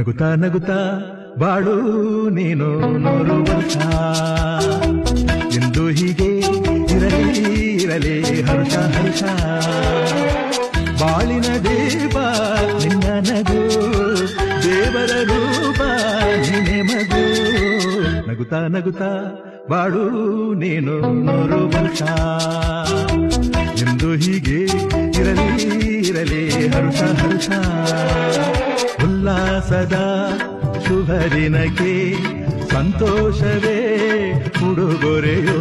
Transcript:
ನಗುತ್ತಾ ನಗುತ್ತಾ ಬಾಳು ನೀನು 100 ವರ್ಷ ಎಂದು ಹೀಗೆ ಇರಲಿ ಇರಲಿ ಹರ್ಷ ಹರ್ಷ ಬಾಳಿನ ದೇವ ನಿನ್ನ ನಗು ದೇವರ ರೂಪ ನಿನ್ನೆ ಮಗು ನಗುತ್ತಾ ನಗುತ್ತಾ ಬಾಳು ನೀನು 100 ವರ್ಷ ಎಂದು ಹೀಗೆ ಇರಲಿ ಇರಲಿ ಹರ್ಷ ಹರ್ಷ ಉಲ್ಲಾಸದ ಶುಭ ದಿನಕ್ಕೆ ಸಂತೋಷವೇ ಉಡುಗೊರೆಯೋ